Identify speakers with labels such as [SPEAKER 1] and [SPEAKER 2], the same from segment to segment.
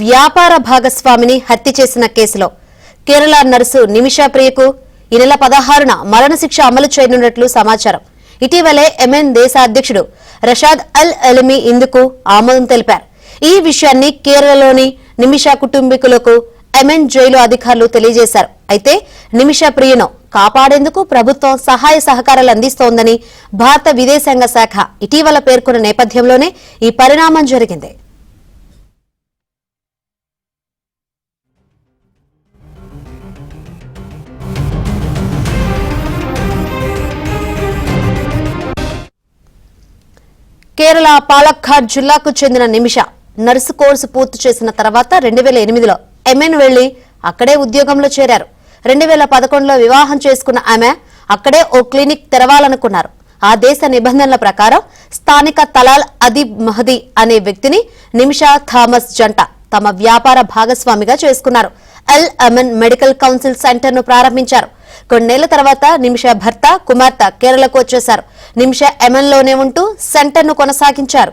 [SPEAKER 1] వ్యాపార భాగస్వామిని హత్య చేసిన కేసులో కేరళ నర్సు నిమిషా ప్రియకు ఈ నెల 16న మరణశిక్ష అమలు చేయనున్నట్లు సమాచారం. ఇటీవలే ఎమెన్ దేశ అధ్యక్షుడు రషాద్ అల్ అలమీ ఇందుకు ఆమోదం తెలిపారు. ఈ విషయాన్ని కేరళలోని నిమిషా కుటుంబీకులకు ఎమెన్ జైలు అధికారులు తెలియజేశారు. అయితే నిమిషా ప్రియను కాపాడేందుకు ప్రభుత్వం సహాయ సహకారాలు అందిస్తోందని భారత విదేశాంగ శాఖ ఇటీవల పేర్కొన్న నేపథ్యంలోనే ఈ పరిణామం జరిగింది. కేరళ పాలక్కాడ్ జిల్లాకు చెందిన నిమిష నర్సు కోర్సు పూర్తి చేసిన తర్వాత 2008లో ఎమెన్ వెళ్లి అక్కడే ఉద్యోగంలో చేరారు. 2011లో వివాహం చేసుకున్న ఆమె అక్కడే ఓ క్లినిక్ తెరవాలనుకున్నారు. ఆ దేశ నిబంధనల ప్రకారం స్థానిక తలాల్ అదీబ్ మహదీ అనే వ్యక్తిని నిమిషా థామస్ జంట తమ వ్యాపార భాగస్వామిగా చేసుకున్నారు. అల్ అమన్ మెడికల్ కౌన్సిల్ సెంటర్ ను ప్రారంభించారు. కొన్నేళ్ల తర్వాత నిమిషా భర్త కుమార్తె కేరళకు వచ్చేశారు. నిమిషా ఎమెన్ లోనే ఉంటూ సెంటర్ ను కొనసాగించారు.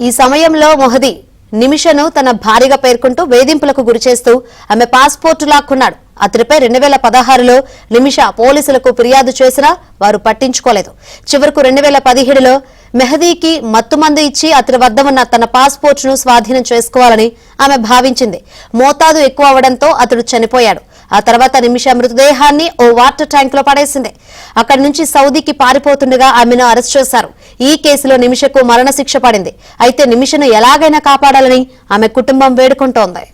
[SPEAKER 1] ఈ సమయంలో మొహదీ నిమిషను తన భార్యగా పేర్కొంటూ వేధింపులకు గురిచేస్తూ ఆమె పాస్పోర్టు లాక్కున్నాడు. అతడిపై 2016లో నిమిష పోలీసులకు ఫిర్యాదు చేసినా వారు పట్టించుకోలేదు. చివరకు 2017లో మెహదీకి మత్తుమందు ఇచ్చి అతడి వద్ద ఉన్న తన పాస్పోర్టును స్వాధీనం చేసుకోవాలని ఆమె భావించింది. మోతాదు ఎక్కువ అవడంతో అతడు చనిపోయాడు. ఆ తర్వాత నిమిష మృతదేహాన్ని ఓ వాటర్ ట్యాంక్ లో పడేసింది. అక్కడి నుంచి సౌదీకి పారిపోతుండగా ఆమెను అరెస్ట్ చేశారు. ఈ కేసులో నిమిషకు మరణశిక్ష పడింది. అయితే నిమిషను ఎలాగైనా కాపాడాలని ఆమె కుటుంబం వేడుకుంటోంది.